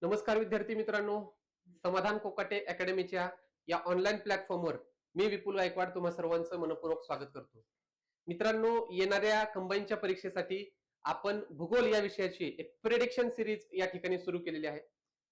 नमस्कार विद्यार्थी मित्रांनो, समाधान कोकाटे अकॅडमीच्या या ऑनलाईन प्लॅटफॉर्मवर मी विपुल गायकवाड तुम्हा सर्वांचं मनपूर्वक स्वागत करतो. मित्रांनो, येणाऱ्या कंबाईनच्या परीक्षेसाठी आपण भूगोल या विषयाची एक प्रेडिक्शन सिरीज या ठिकाणी सुरू केलेली आहे.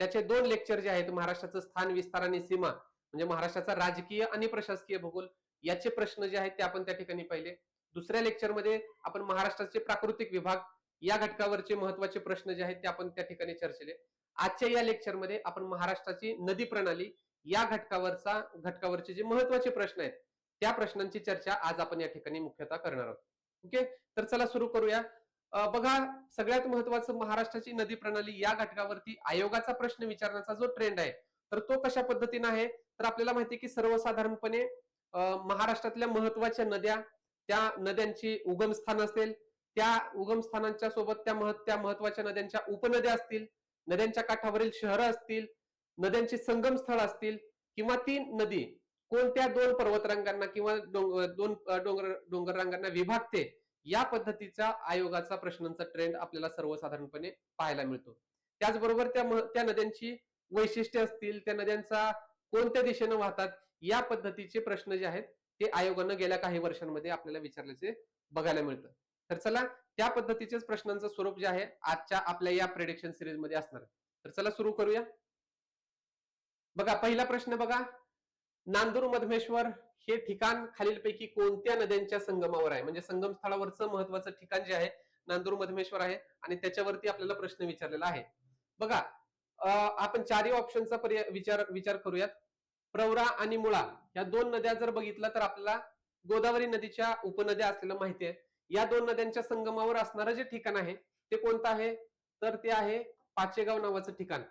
त्याचे 2 लेक्चर जे आहेत, महाराष्ट्राचं स्थान, विस्तार आणि सीमा म्हणजे महाराष्ट्राचा राजकीय आणि प्रशासकीय भूगोल याचे प्रश्न जे आहेत ते आपण त्या ठिकाणी पाहिले. दुसऱ्या लेक्चरमध्ये आपण महाराष्ट्राचे प्राकृतिक विभाग या घटकावरचे महत्वाचे प्रश्न जे आहेत ते आपण त्या ठिकाणी चर्चिले. आजच्या या लेक्चरमध्ये आपण महाराष्ट्राची नदी प्रणाली या घटकावरचे जे महत्वाचे प्रश्न आहेत त्या प्रश्नांची चर्चा आज आपण या ठिकाणी मुख्यतः करणार आहोत. ओके, तर चला सुरू करूया. बघा, सगळ्यात महत्वाचं महाराष्ट्राची नदी प्रणाली या घटकावरती आयोगाचा प्रश्न विचारण्याचा जो ट्रेंड आहे तर तो कशा पद्धतीने आहे, तर आपल्याला माहिती आहे की सर्वसाधारणपणे महाराष्ट्रातल्या महत्वाच्या नद्या, त्या नद्यांची उगमस्थान असेल, त्या उगमस्थानांच्या सोबत त्या महत्वाच्या नद्यांच्या उपनद्या असतील, नद्यांच्या काठावरील शहरं असतील, नद्यांची संगम स्थळ असतील, किंवा ती नदी कोणत्या 2 पर्वतरांगांना किंवा डोंगर रांगांना विभागते, या पद्धतीचा आयोगाचा प्रश्नांचा ट्रेंड आपल्याला सर्वसाधारणपणे पाहायला मिळतो. त्याचबरोबर त्या नद्यांची वैशिष्ट्ये असतील, त्या नद्यांचा कोणत्या दिशेने वाहतात, या पद्धतीचे प्रश्न जे आहेत ते आयोगानं गेल्या काही वर्षांमध्ये आपल्याला विचारल्याचे बघायला मिळतं. तर चला, त्या पद्धतीचेच प्रश्नांचं स्वरूप जे आहे आजच्या आपल्या या प्रेडिक्शन सिरीज मध्ये असणार. तर चला सुरू करूया. बघा, पहिला प्रश्न बघा, नांदूर मधमेश्वर हे ठिकाण खालीलपैकी कोणत्या नद्यांच्या संगमावर आहे? म्हणजे संगम स्थळावरचं महत्वाचं ठिकाण जे आहे नांदूर मधमेश्वर आहे आणि त्याच्यावरती आपल्याला प्रश्न विचारलेला आहे. बघा, आपण 4 ऑप्शनचा विचार करूयात. प्रवरा आणि मुळा या 2 नद्या जर बघितल्या तर आपल्याला गोदावरी नदीच्या उपनद्या असलेलं माहिती आहे. या 2 नद्यांच्या संगमावर असणारं जे ठिकाण आहे ते कोणतं आहे, तर ते आहे पाचेगाव नावाचं ठिकाण.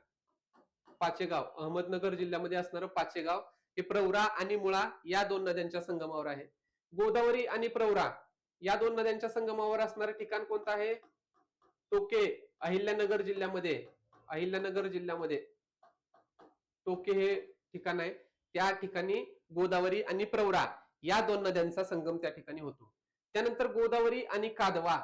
पाचेगाव, अहमदनगर जिल्ह्यामध्ये असणारं पाचेगाव हे प्रवरा आणि मुळा या 2 नद्यांच्या संगमावर आहे. गोदावरी आणि प्रवरा या 2 नद्यांच्या संगमावर असणारं ठिकाण कोणतं आहे? टोके, अहिल्यानगर जिल्ह्यामध्ये टोके हे ठिकाण आहे. त्या ठिकाणी गोदावरी आणि प्रवरा या 2 नद्यांचा संगम त्या ठिकाणी होतो. त्यानंतर गोदावरी आणि कादवा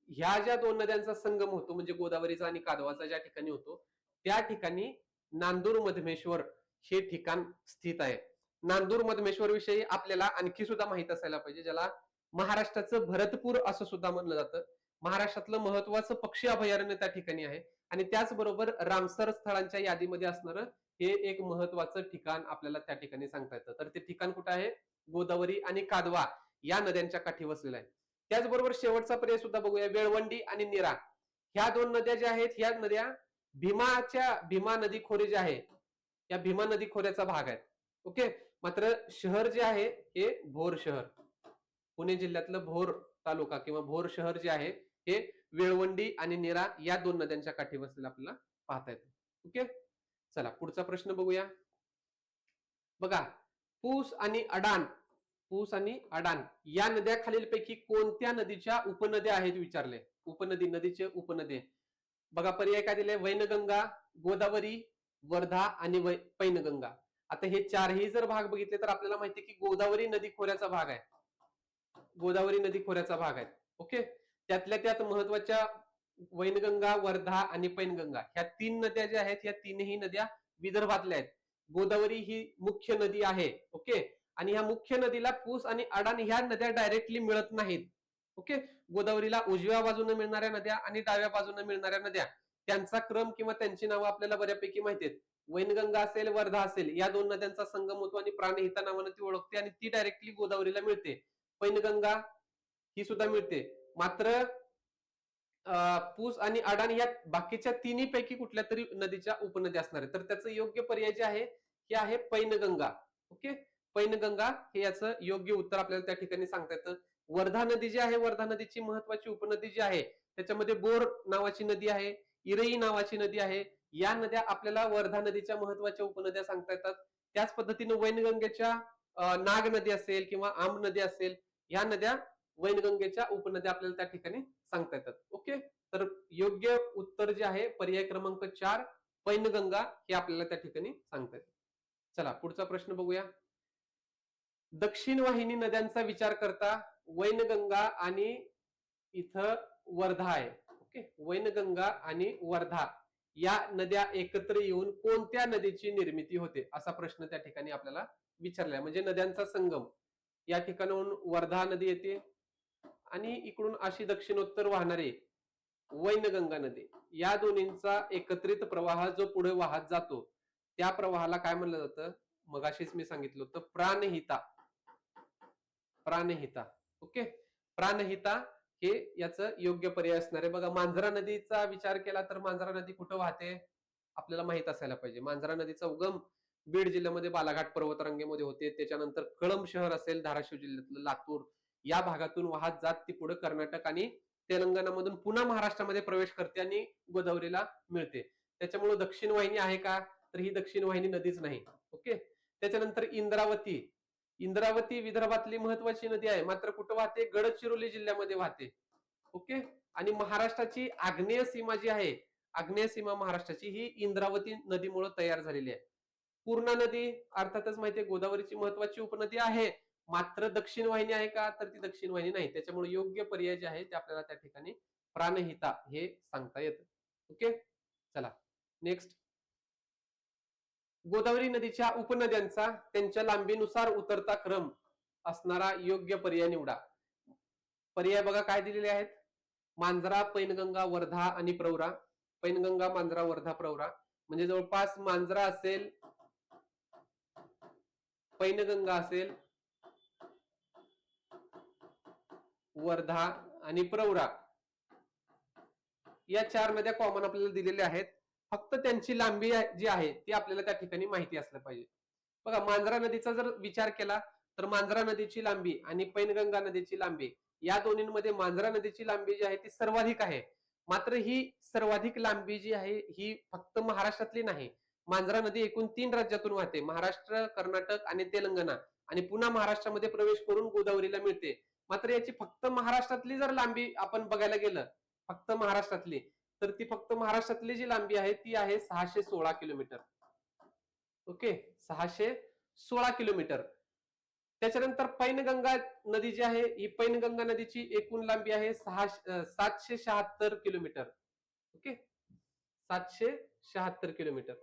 ह्या ज्या 2 नद्यांचा संगम होतो, म्हणजे गोदावरीचा आणि कादवाचा ज्या ठिकाणी होतो, त्या ठिकाणी नांदूर मधमेश्वर हे ठिकाण स्थित आहे. नांदूर मधमेश्वर विषयी आपल्याला आणखी सुद्धा माहित असायला पाहिजे, ज्याला महाराष्ट्राचं भरतपूर असं सुद्धा म्हणलं जातं. महाराष्ट्रातलं महत्वाचं पक्षी अभयारण्य त्या ठिकाणी आहे आणि त्याचबरोबर रामसर स्थळांच्या यादीमध्ये असणारं हे एक महत्वाचं ठिकाण आपल्याला त्या ठिकाणी सांगता येतं. तर ते ठिकाण कुठं आहे? गोदावरी आणि कादवा या नद्यांच्या काठी वसलेलं आहे. त्याचबरोबर शेवटचा पर्याय सुद्धा बघूया, वेळवंडी आणि निरा ह्या 2 नद्या ज्या आहेत, ह्या नद्या भीमा नदी खोरे जे आहे या भीमा नदी खोऱ्याचा भाग आहे. ओके, मात्र शहर जे आहे हे भोर शहर, पुणे जिल्ह्यातलं भोर तालुका किंवा भोर शहर जे आहे हे वेळवंडी आणि निरा या 2 नद्यांच्या काठी वसलेलं आपल्याला पाहता येतं. ओके, चला पुढचा प्रश्न बघूया. बघा, पूस आणि अडान या नद्या खालीलपैकी कोणत्या नदीच्या उपनद्या आहेत विचारले. नदीचे उपनदे बघा, पर्याय काय दिले? वैनगंगा, गोदावरी, वर्धा आणि पैनगंगा. आता हे 4ही जर भाग बघितले तर आपल्याला माहिती आहे की गोदावरी नदी खोऱ्याचा भाग आहे. ओके, त्यातल्या त्यात महत्वाच्या वैनगंगा, वर्धा आणि पैनगंगा ह्या 3 नद्या ज्या आहेत, ह्या 3ही नद्या विदर्भातल्या आहेत. गोदावरी ही मुख्य नदी आहे. ओके, आणि ह्या मुख्य नदीला पूस आणि अडाण ह्या नद्या डायरेक्टली मिळत नाहीत. ओके, गोदावरीला उजव्या बाजूने मिळणाऱ्या नद्या आणि डाव्या बाजूने मिळणाऱ्या नद्या त्यांचा क्रम किंवा त्यांची नावं आपल्याला बऱ्यापैकी माहिती आहेत. वैनगंगा असेल, वर्धा असेल, या 2 नद्यांचा संगम होतो आणि प्राणहिता नावानं ती ओळखते आणि ती डायरेक्टली गोदावरीला मिळते. पैनगंगा ही सुद्धा मिळते. मात्र पूस आणि अडाण या बाकीच्या 3ही पैकी कुठल्या तरी नदीच्या उपनद्या असणार आहे. तर त्याचं योग्य पर्याय जे आहे हे आहे पैनगंगा. ओके, पैनगंगा हे याचं योग्य उत्तर आपल्याला त्या ठिकाणी सांगता येतं. वर्धा नदी जी आहे, वर्धा नदीची महत्वाची उपनदी जी आहे त्याच्यामध्ये बोर नावाची नदी आहे, इरई नावाची नदी आहे. या नद्या आपल्याला वर्धा नदीच्या महत्वाच्या उपनद्या सांगता येतात. त्याच पद्धतीने वैनगंगेच्या नाग नदी असेल किंवा आम नदी असेल, या नद्या वैनगंगेच्या उपनद्या आपल्याला त्या ठिकाणी सांगता येतात. ओके, तर योग्य उत्तर जे आहे पर्याय क्रमांक 4 पैनगंगा हे आपल्याला त्या ठिकाणी सांगता येतं. चला पुढचा प्रश्न बघूया. दक्षिण वाहिनी नद्यांचा विचार करता वैनगंगा आणि इथं वर्धा आहे. ओके, वैनगंगा आणि वर्धा या नद्या एकत्र येऊन कोणत्या नदीची निर्मिती होते असा प्रश्न त्या ठिकाणी आपल्याला विचारलाय. म्हणजे नद्यांचा संगम, या ठिकाणाहून वर्धा नदी येते आणि इकडून अशी दक्षिणोत्तर वाहणारी वैनगंगा नदी, या दोन्हींचा एकत्रित प्रवाह जो पुढे वाहत जातो त्या प्रवाहाला काय म्हणलं जातं? मगाशीच मी सांगितलं होतं प्राणहिता. प्राणहिता. ओके, प्राणहिता हे याचं योग्य पर्याय असणार आहे. बघा, मांजरा नदीचा विचार केला तर मांजरा नदी कुठं वाहते आपल्याला माहित असायला पाहिजे. मांजरा नदीचा उगम बीड जिल्ह्यामध्ये बालाघाट पर्वतरांगेमध्ये होते. त्याच्यानंतर कळंब शहर असेल धाराशिव जिल्ह्यातलं, लातूर या भागातून वाहत जात ती पुढे कर्नाटक आणि तेलंगणामधून पुन्हा महाराष्ट्रामध्ये प्रवेश करते आणि गोदावरीला मिळते. त्याच्यामुळे दक्षिण वाहिनी आहे का? तर ही दक्षिण वाहिनी नदीच नाही. ओके, त्याच्यानंतर इंद्रावती. इंद्रावती विदर्भातली महत्वाची नदी आहे, मात्र कुठं वाहते? गडचिरोली जिल्ह्यामध्ये वाहते. ओके, आणि महाराष्ट्राची आग्नेय सीमा जी आहे, आग्नेय सीमा महाराष्ट्राची ही इंद्रावती नदीमुळे तयार झालेली आहे. पूर्णा नदी अर्थातच माहितीये गोदावरीची महत्वाची उपनदी आहे, मात्र दक्षिण वाहिनी आहे का? तर ती दक्षिण वाहिनी नाही. त्याच्यामुळे योग्य पर्याय जे आहे ते आपल्याला त्या ठिकाणी प्राणहिता हे सांगता येतं. ओके, चला नेक्स्ट. गोदावरी नदीच्या उपनद्यांचा त्यांच्या लांबीनुसार उतरता क्रम असणारा योग्य पर्याय निवडा. पर्याय बघा काय दिलेले आहेत: मांजरा, पैनगंगा, वर्धा आणि प्रवरा. पैनगंगा, मांजरा, वर्धा, प्रवरा. म्हणजे जवळपास मांजरा असेल, पैनगंगा असेल, वर्धा आणि प्रवरा या चार नद्या कॉमन आपल्याला दिलेल्या आहेत. फक्त त्यांची लांबी जी आहे ती आपल्याला त्या ठिकाणी माहिती असलं पाहिजे. बघा, मांजरा नदीचा जर विचार केला तर मांजरा नदीची लांबी आणि पैनगंगा नदीची लांबी, या दोन्हींमध्ये मांजरा नदीची लांबी जी आहे ती सर्वाधिक आहे. मात्र ही सर्वाधिक लांबी जी आहे ही फक्त महाराष्ट्रातली नाही. मांजरा नदी एकूण 3 राज्यातून वाहते: महाराष्ट्र, कर्नाटक आणि तेलंगणा, आणि पुन्हा महाराष्ट्रामध्ये प्रवेश करून गोदावरीला मिळते. मात्र याची फक्त महाराष्ट्रातली जर लांबी आपण बघायला गेलं, फक्त महाराष्ट्रातली, तर ती फक्त महाराष्ट्रातली जी लांबी आहे ती आहे 616 किलोमीटर. Okay, 616 kilometre. त्याच्यानंतर पैनगंगा नदी जी आहे ही पैनगंगा नदीची एकूण लांबी आहे 776 किलोमीटर. Okay, 776 kilometre.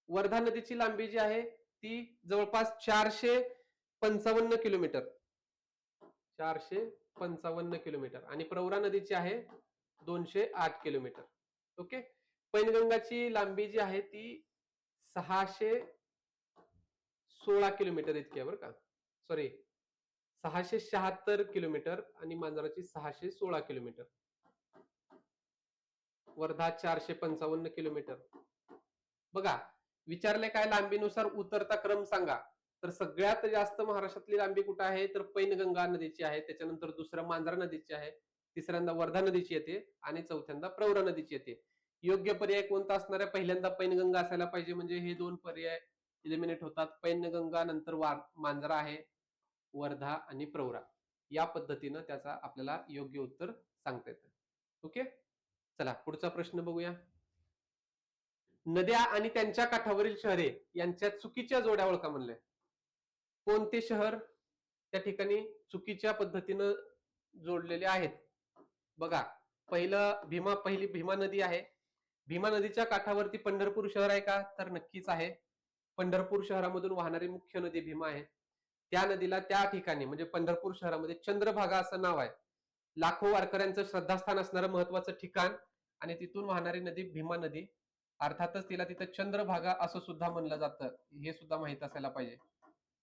वर्धा नदीची लांबी जी आहे ती जवळपास 455 किलोमीटर. 455 किलोमीटर. आणि प्रवरा नदीची आहे 208 किलोमीटर. ओके, पैनगंगाची लांबी जी आहे ती 616 किलोमीटर इतकी आहे बरं का. सॉरी, 676 किलोमीटर आणि मांजराची 616 किलोमीटर. वर्धा 455 किलोमीटर. बघा, विचारले काय? लांबीनुसार उतरता क्रम सांगा. तर सगळ्यात जास्त महाराष्ट्रातली लांबी कुठे आहे? तर पैनगंगा नदीची आहे. त्याच्यानंतर दुसरं मांजरा नदीची आहे, तिसऱ्यांदा वर्धा नदीची येते आणि चौथ्यांदा प्रवरा नदीची येते. योग्य पर्याय कोणता असणार आहे? पहिल्यांदा पैनगंगा असायला पाहिजे, म्हणजे हे दोन पर्याय इलिमिनेट होतात. पैनगंगा, नंतर मांजरा आहे, वर्धा आणि प्रवरा. या पद्धतीनं त्याचा आपल्याला योग्य उत्तर सांगता येतं. ओके, चला पुढचा प्रश्न बघूया. नद्या आणि त्यांच्या काठावरील शहरे यांच्या चुकीच्या जोड्या ओळखा म्हणले. कोणते शहर त्या ठिकाणी चुकीच्या पद्धतीनं जोडलेले आहेत? बघा, पहिली भीमा नदी आहे. भीमा नदीच्या काठावरती पंढरपूर शहर आहे का? तर नक्कीच आहे. पंढरपूर शहरामधून वाहणारी मुख्य नदी भीमा आहे. त्या नदीला त्या ठिकाणी म्हणजे पंढरपूर शहरामध्ये चंद्रभागा असं नाव आहे. लाखो वारकऱ्यांचं श्रद्धास्थान असणारं महत्वाचं ठिकाण, आणि तिथून वाहणारी नदी भीमा नदी. अर्थातच तिला तिथं चंद्रभागा असं सुद्धा म्हणलं जातं, हे सुद्धा माहित असायला पाहिजे.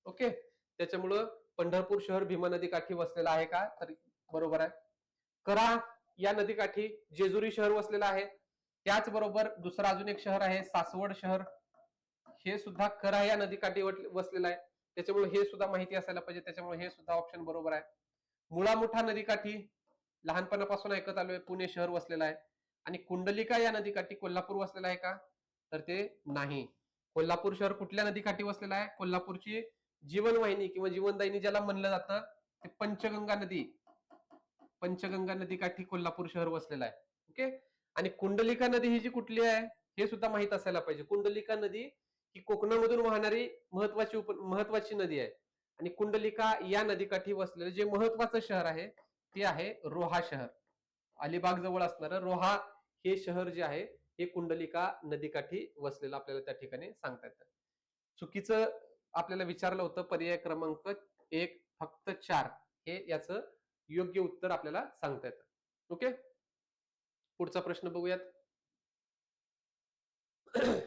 ओके, त्याच्यामुळं पंढरपूर शहर भीमा नदी काठी वसलेलं आहे का? तर बरोबर आहे. करा या नदीकाठी जेजुरी शहर वसलेलं आहे. त्याचबरोबर दुसरं अजून एक शहर आहे सासवड शहर, हे सुद्धा करा या नदीकाठी वसलेलं आहे. त्याच्यामुळे हे सुद्धा माहिती असायला पाहिजे. त्याच्यामुळे हे सुद्धा ऑप्शन बरोबर आहे. मुळा मुठा नदीकाठी लहानपणापासून ऐकत आलोय, पुणे शहर वसलेलं आहे. आणि कुंडलिका या नदीकाठी कोल्हापूर वसलेला आहे का? तर ते नाही. कोल्हापूर शहर कुठल्या नदीकाठी वसलेलं आहे? कोल्हापूरची जीवनवाहिनी किंवा जीवनदायिनी ज्याला म्हणलं जातं ते पंचगंगा नदी, पंचगंगा नदीकाठी कोल्हापूर शहर वसलेलं आहे. ओके, आणि कुंडलिका नदी ही जी कुठली आहे हे सुद्धा माहित असायला पाहिजे. कुंडलिका नदी ही कोकणामधून वाहणारी महत्वाची नदी आहे. आणि कुंडलिका या नदीकाठी वसलेलं जे महत्वाचं शहर आहे ते आहे रोहा शहर. अलिबाग जवळ असणारं रोहा हे शहर जे आहे हे कुंडलिका नदीकाठी वसलेलं आपल्याला त्या ठिकाणी सांगता येतं. चुकीचं आपल्याला विचारलं होतं पर्याय क्रमांक 1 फक्त 4 हे याचं योग्य उत्तर आपल्याला सांगता येतं. ओके, पुढचा प्रश्न बघूयात.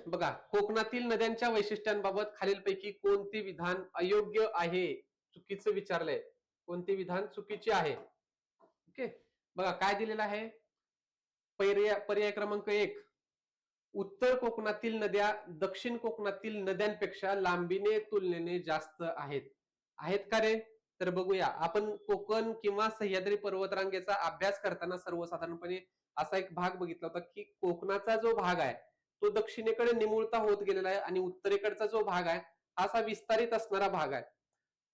बघा, कोकणातील नद्यांच्या वैशिष्ट्यांबाबत खालीलपैकी कोणते विधान अयोग्य आहे? चुकीचं विचारलंय. कोणते विधान चुकीचे आहे? ओके, बघा काय दिलेलं आहे. पर्याय क्रमांक 1, उत्तर कोकणातील नद्या दक्षिण कोकणातील नद्यांपेक्षा लांबीने तुलनेने जास्त आहेत. आहेत का रे? तर बघूया. आपण कोकण किंवा सह्याद्री पर्वतरांगेचा अभ्यास करताना सर्वसाधारणपणे असा एक भाग बघितला होता की कोकणाचा जो भाग आहे तो दक्षिणेकडे निमुळता होत गेलेला आहे आणि उत्तरेकडचा जो भाग आहे हा असा विस्तारित असणारा भाग आहे.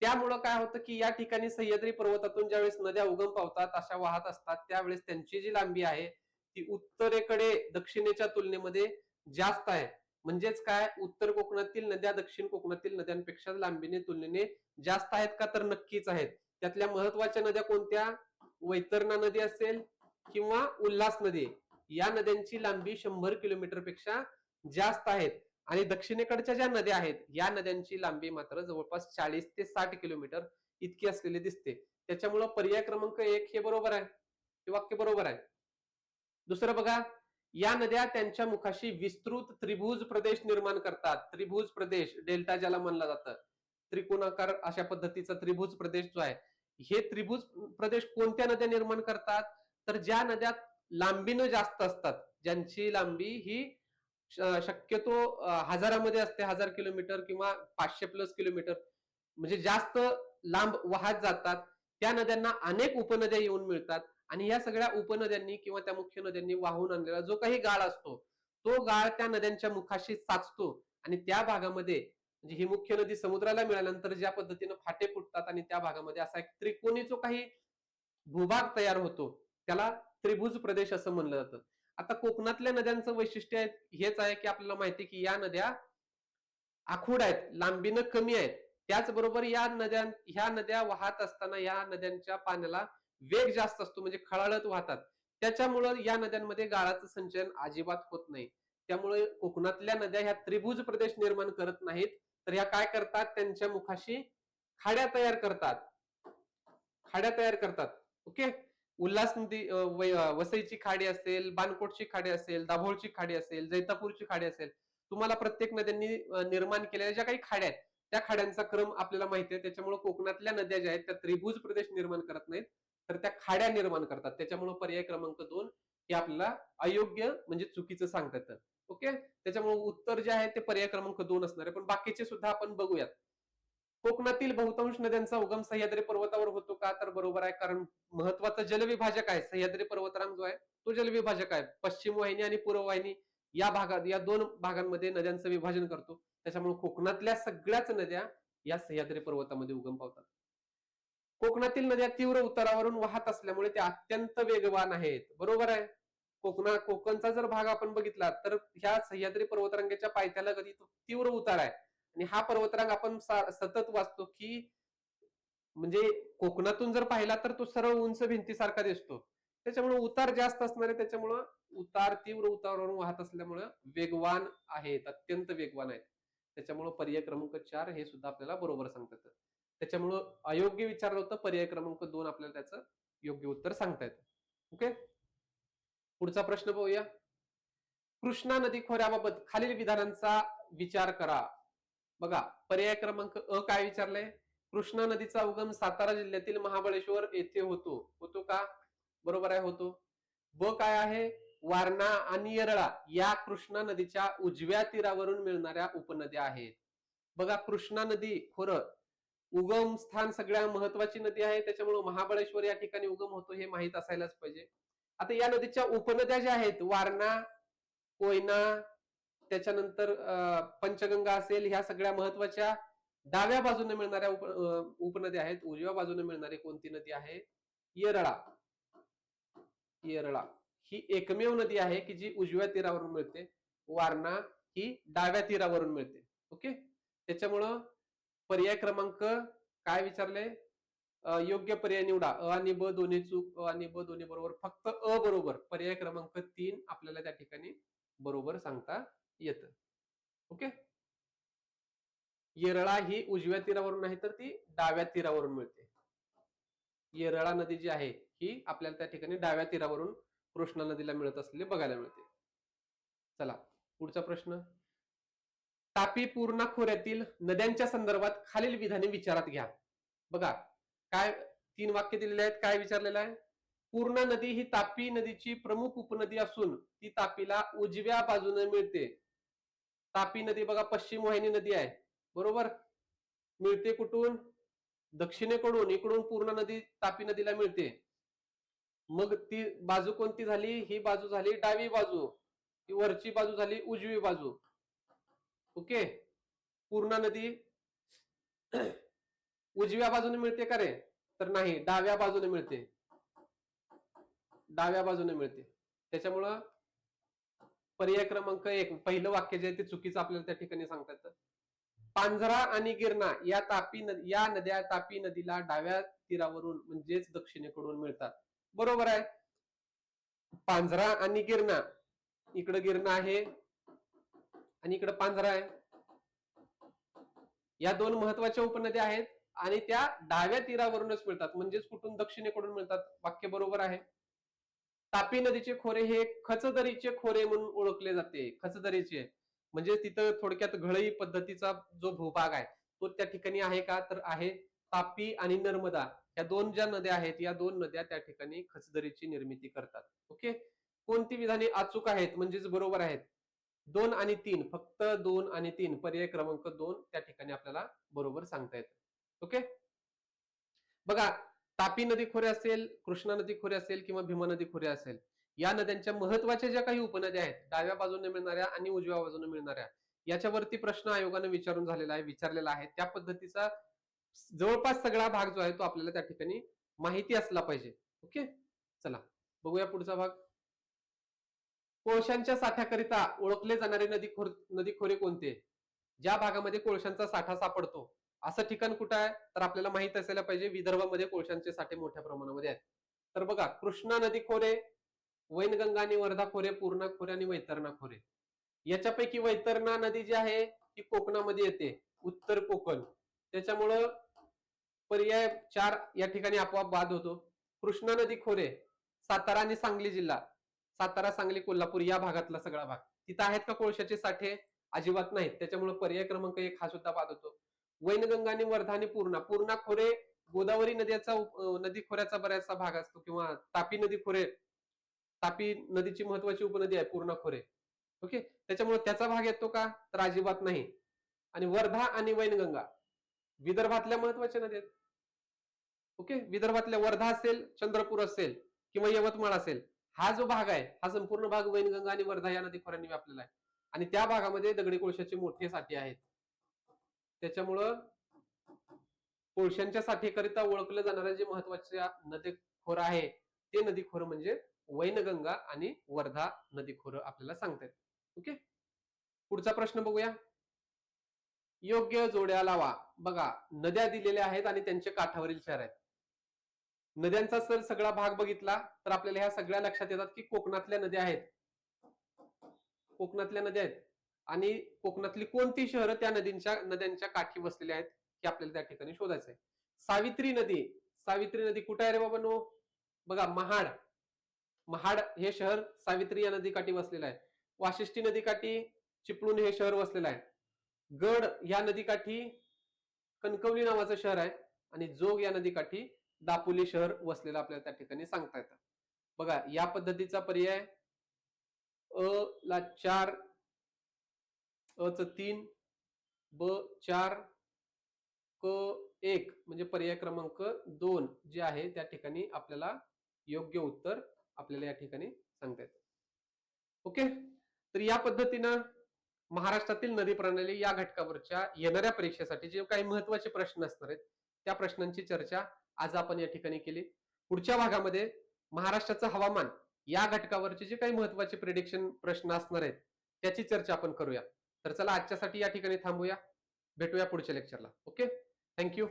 त्यामुळं काय होतं की या ठिकाणी सह्याद्री पर्वतातून ज्यावेळेस नद्या उगम पावतात अशा वाहत असतात त्यावेळेस त्यांची जी लांबी आहे ती उत्तरेकडे दक्षिणेच्या तुलनेमध्ये जास्त आहे. म्हणजेच काय, उत्तर कोकणातील नद्या दक्षिण कोकणातील नद्यांपेक्षा लांबीने तुलनेने जास्त आहेत का? तर नक्कीच आहेत. त्यातल्या महत्वाच्या नद्या कोणत्या? वैतरणा नदी असेल किंवा उल्हास नदी. या नद्यांची लांबी 100 किलोमीटर पेक्षा जास्त आहेत आणि दक्षिणेकडच्या ज्या नद्या आहेत या नद्यांची लांबी मात्र जवळपास 40 ते 60 किलोमीटर इतकी असलेली दिसते. त्याच्यामुळं पर्याय क्रमांक 1 हे बरोबर आहे. हे वाक्य बरोबर आहे. दुसरं बघा, या नद्या त्यांच्या मुखाशी विस्तृत त्रिभुज प्रदेश निर्माण करतात. त्रिभुज प्रदेश, डेल्टा ज्याला म्हणलं जातं, त्रिकोणाकार अशा पद्धतीचा त्रिभुज प्रदेश जो आहे, हे त्रिभुज प्रदेश कोणत्या नद्या निर्माण करतात? तर ज्या नद्या लांबीनं जास्त असतात, ज्यांची लांबी ही शक्यतो हजारामध्ये असते, 1000 किलोमीटर किंवा 500 प्लस किलोमीटर, म्हणजे जास्त लांब वाहत जातात. त्या नद्यांना अनेक उपनद्या येऊन मिळतात आणि या सगळ्या उपनद्यांनी किंवा त्या मुख्य नद्यांनी वाहून आणलेला जो काही गाळ असतो तो गाळ त्या नद्यांच्या मुखाशी साचतो आणि त्या भागामध्ये म्हणजे ही मुख्य नदी समुद्राला मिळाल्यानंतर ज्या पद्धतीने फाटे फुटतात आणि त्या भागामध्ये असा एक त्रिकोणी जो काही भूभाग तयार होतो त्याला त्रिभुज प्रदेश असं म्हणलं जातं. आता कोकणातल्या नद्यांचं वैशिष्ट्य हेच आहे की आपल्याला माहिती की या नद्या आखूड आहेत, लांबीनं कमी आहेत. त्याचबरोबर ह्या नद्या वाहत असताना या नद्यांच्या पाण्याला वेग जास्त असतो, म्हणजे खळाळत वाहतात. त्याच्यामुळं या नद्यांमध्ये गाळाचं संचयन अजिबात होत नाही. त्यामुळे कोकणातल्या नद्या ह्या त्रिभुज प्रदेश निर्माण करत नाहीत, तर ह्या काय करतात, त्यांच्या मुखाशी खाड्या तयार करतात. खाड्या तयार करतात. ओके, उल्हास नदी वसईची खाडी असेल, बाणकोटची खाडी असेल, दाभोळची खाडी असेल, जैतापूरची खाडी असेल, तुम्हाला प्रत्येक नद्यांनी निर्माण केलेल्या ज्या काही खाड्या आहेत त्या खाड्यांचा क्रम आपल्याला माहिती आहे. त्याच्यामुळे कोकणातल्या नद्या ज्या आहेत त्या त्रिभुज प्रदेश निर्माण करत नाहीत, तर त्या खाड्या निर्माण करतात. त्याच्यामुळे पर्याय क्रमांक 2 हे आपल्याला अयोग्य म्हणजे चुकीचं सांगता येतं. ओके, त्याच्यामुळे उत्तर जे आहे ते पर्याय क्रमांक 2 असणार आहे. पण बाकीचे सुद्धा आपण बघूयात. कोकणातील बहुतांश नद्यांचा उगम सह्याद्री पर्वतावर होतो का? तर बरोबर आहे, कारण महत्वाचा जलविभाजक आहे सह्याद्री पर्वतरांग जो आहे तो जलविभाजक आहे. पश्चिम वाहिनी आणि पूर्व वाहिनी या भागात, या दोन भागांमध्ये नद्यांचं विभाजन करतो. त्याच्यामुळे कोकणातल्या सगळ्याच नद्या या सह्याद्री पर्वतामध्ये उगम पावतात. कोकणातील नद्या तीव्र उतारावरून वाहत असल्यामुळे त्या अत्यंत वेगवान आहेत. बरोबर आहे. कोकणचा जर भाग आपण बघितला तर ह्या सह्याद्री पर्वतरांगेच्या पायथ्याला कधी तीव्र उतार आहे आणि हा पर्वतरांग आपण सतत वाचतो की म्हणजे कोकणातून जर पाहिला तर तो सरळ उंच भिंतीसारखा दिसतो. त्याच्यामुळे उतार जास्त असणार आहे. त्याच्यामुळं तीव्र उतारावरून वाहत असल्यामुळं वेगवान आहेत, अत्यंत वेगवान आहेत. त्याच्यामुळे पर्याय क्रमांक 4 हे सुद्धा आपल्याला बरोबर सांगता येतं. त्याच्यामुळं अयोग्य विचारलं होतं, पर्याय क्रमांक 2 आपल्याला त्याचं योग्य उत्तर सांगता येतं. ओके, पुढचा प्रश्न बघूया. कृष्णा नदी खोऱ्याबाबत खालील विधानांचा विचार करा. बघा, पर्याय क्रमांक अ काय विचारलंय? कृष्णा नदीचा उगम सातारा जिल्ह्यातील महाबळेश्वर येथे होतो. होतो का? बरोबर आहे, होतो. ब काय आहे? वारणा आणि येरळा या कृष्णा नदीच्या उजव्या तीरावरून मिळणाऱ्या उपनद्या आहेत. बघा, कृष्णा नदी खोरं उगम स्थान सगळ्या महत्वाची नदी आहे, त्याच्यामुळे महाबळेश्वर या ठिकाणी उगम होतो हे माहित असायलाच पाहिजे. आता या नदीच्या उपनद्या ज्या आहेत, वारणा, कोयना, त्याच्यानंतर पंचगंगा असेल, ह्या सगळ्या महत्वाच्या डाव्या बाजूने मिळणाऱ्या उपनद्या आहेत. उजव्या बाजूने मिळणारी कोणती नदी आहे? येरळा. येरळा ही एकमेव नदी आहे की जी उजव्या तीरावरून मिळते. वारणा ही डाव्या तीरावरून मिळते. ओके, त्याच्यामुळं पर्याय क्रमांक काय विचारले? योग्य पर्याय निवडा. अ आणि ब दोन्ही चूक, अ आणि ब दोन्ही बरोबर, फक्त अ बरोबर. पर्याय क्रमांक 3 आपल्याला त्या ठिकाणी बरोबर सांगता येतं. ओके. येरळा ही उजव्या तीरावरून नाही तर ती डाव्या तीरावरून मिळते. येरळा नदी जी आहे ही आपल्याला त्या ठिकाणी डाव्या तीरावरून कृष्णा नदीला मिळत असलेली बघायला मिळते. चला पुढचा प्रश्न. तापी पूर्णा खोऱ्यातील नद्यांच्या संदर्भात खालील विधाने विचारात घ्या. बघा काय 3 वाक्य दिलेले आहेत. काय विचारलेलं आहे? पूर्णा नदी ही तापी नदीची प्रमुख उपनदी असून ती तापीला उजव्या बाजूने मिळते. तापी नदी बघा पश्चिम वाहिनी नदी आहे, बरोबर. मिळते कुठून? दक्षिणेकडून. इकडून पूर्णा नदी तापी नदीला मिळते. मग ती बाजू कोणती झाली? ही बाजू झाली डावी बाजू. ती वरची बाजू झाली उजवी बाजू. ओके. पूर्णा नदी उजव्या बाजूने मिळते का रे? तर नाही, डाव्या बाजूने मिळते. डाव्या बाजूने मिळते. त्याच्यामुळं पर्याय क्रमांक 1 पहिलं वाक्य जे आहे ते चुकीचं आपल्याला त्या ठिकाणी सांगता येतं. पांझरा आणि गिरणा या नद्या तापी नदीला डाव्या तीरावरून म्हणजेच दक्षिणेकडून मिळतात. बरोबर आहे. पांझरा आणि गिरणा, इकडे गिरणा आहे आणि इकडे पांझरा आहे. या दोन महत्वाच्या उपनद्या आहेत आणि त्या डाव्या तीरावरूनच मिळतात, म्हणजेच कुठून? दक्षिणेकडून मिळतात. वाक्य बरोबर आहे. तापी नदीचे खोरे हे खचदरीचे खोरे म्हणून ओळखले जाते. खचदरीचे म्हणजे तिथं थोडक्यात घळई पद्धतीचा जो भूभाग आहे तो त्या ठिकाणी आहे का? तर आहे. तापी आणि नर्मदा या दोन ज्या नद्या आहेत, या दोन नद्या त्या ठिकाणी खचदरीची निर्मिती करतात. ओके. कोणती विधाने अचूक आहेत म्हणजेच बरोबर आहेत? 2 आणि 3, फक्त 2 आणि 3, पर्याय क्रमांक 2 त्या ठिकाणी आपल्याला बरोबर सांगता येतं. ओके. बघा तापी नदी खोरे असेल, कृष्णा नदी खोरे असेल किंवा भीमा नदी खोरे असेल, या नद्यांच्या महत्वाच्या ज्या काही उपनद्या आहेत, डाव्या बाजूने मिळणाऱ्या आणि उजव्या बाजूने मिळणाऱ्या, याच्यावरती प्रश्न आयोगाने विचारलेला आहे. त्या पद्धतीचा जवळपास सगळा भाग जो आहे तो आपल्याला त्या ठिकाणी माहिती असला पाहिजे. ओके. चला बघूया पुढचा भाग. कोळशांच्या साठ्याकरिता ओळखले जाणारे नदी खोरे कोणते? ज्या भागामध्ये कोळशांचा साठा सापडतो असं ठिकाण कुठं आहे? तर आपल्याला माहित असायला पाहिजे विदर्भामध्ये कोळशांचे साठे मोठ्या प्रमाणामध्ये आहेत. तर बघा कृष्णा नदी खोरे, वैनगंगा आणि वर्धा खोरे, पूर्णा खोरे आणि वैतरणा खोरे. याच्यापैकी वैतरणा नदी जी आहे ती कोकणामध्ये येते, उत्तर कोकण. त्याच्यामुळं पर्याय 4 या ठिकाणी आपोआप बाद होतो. कृष्णा नदी खोरे सातारा आणि सांगली जिल्हा, सातारा, सांगली, कोल्हापूर या भागातला सगळा भाग. तिथं आहेत का कोळशाचे साठे? अजिबात नाहीत. त्याच्यामुळे पर्याय क्रमांक 1 हा सुद्धा बाद होतो. वैनगंगा आणि वर्धा आणि पूर्णा खोरे गोदावरी नदी खोऱ्याचा बऱ्याचसा भाग असतो, किंवा तापी नदी खोरे, तापी नदीची महत्वाची उपनदी आहे पूर्णा खोरे. ओके. त्याच्यामुळे त्याचा भाग येतो का? तर अजिबात नाही. आणि वर्धा आणि वैनगंगा विदर्भातल्या महत्वाच्या नद्या आहेत. ओके. विदर्भातल्या वर्धा असेल, चंद्रपूर असेल किंवा यवतमाळ असेल, हा जो भाग आहे हा संपूर्ण भाग वैनगंगा आणि वर्धा या नदी खोऱ्यांनी व्यापलेला आहे. आणि त्या भागामध्ये दगडी कोळशाचे मोठे साठे आहेत. त्याच्यामुळं कोळशांच्या साठेकरिता ओळखलं जाणाऱ्या जे महत्वाच्या नदी खोर आहे ते नदी खोर म्हणजे वैनगंगा आणि वर्धा नदी खोर आपल्याला सांगतात. ओके. पुढचा प्रश्न बघूया. योग्य जोड्या लावा. बघा नद्या दिलेल्या आहेत आणि त्यांच्या काठावरील शहर आहेत. नद्यांचा जर सगळा भाग बघितला तर आपल्याला ह्या सगळ्या लक्षात येतात की कोकणातल्या नद्या आहेत. कोकणातल्या नद्या आहेत आणि कोकणातली कोणती शहरं त्या नद्यांच्या काठी बसलेली आहेत हे आपल्याला त्या ठिकाणी शोधायचं आहे. सावित्री नदी कुठे आहे रे बाबांनो? बघा महाड हे शहर सावित्री या नदीकाठी बसलेलं आहे. वाशिष्ठी नदीकाठी चिपळूण हे शहर बसलेलं आहे. गड या नदीकाठी कणकवली नावाचं शहर आहे आणि जोग या नदीकाठी दापोली शहर वसलेलं आपल्याला त्या ठिकाणी सांगता येतं. बघा या पद्धतीचा पर्याय अ ला 4, अ च 3, ब 4, क 1 म्हणजे पर्याय क्रमांक 2 जे आहे त्या ठिकाणी आपल्याला योग्य उत्तर आपल्याला या ठिकाणी सांगता येतं. ओके. तर या पद्धतीनं महाराष्ट्रातील नदी प्रणाली या घटकावरच्या येणाऱ्या परीक्षेसाठी जे काही महत्वाचे प्रश्न असणार आहेत त्या प्रश्नांची चर्चा आज आपण या ठिकाणी केली. पुढच्या भागामध्ये महाराष्ट्राचं हवामान या घटकावरचे जे काही महत्वाचे प्रेडिक्शन प्रश्न असणार आहेत त्याची चर्चा आपण करूया. तर चला आजच्यासाठी या ठिकाणी थांबूया. भेटूया पुढच्या लेक्चरला. ओके. थँक्यू.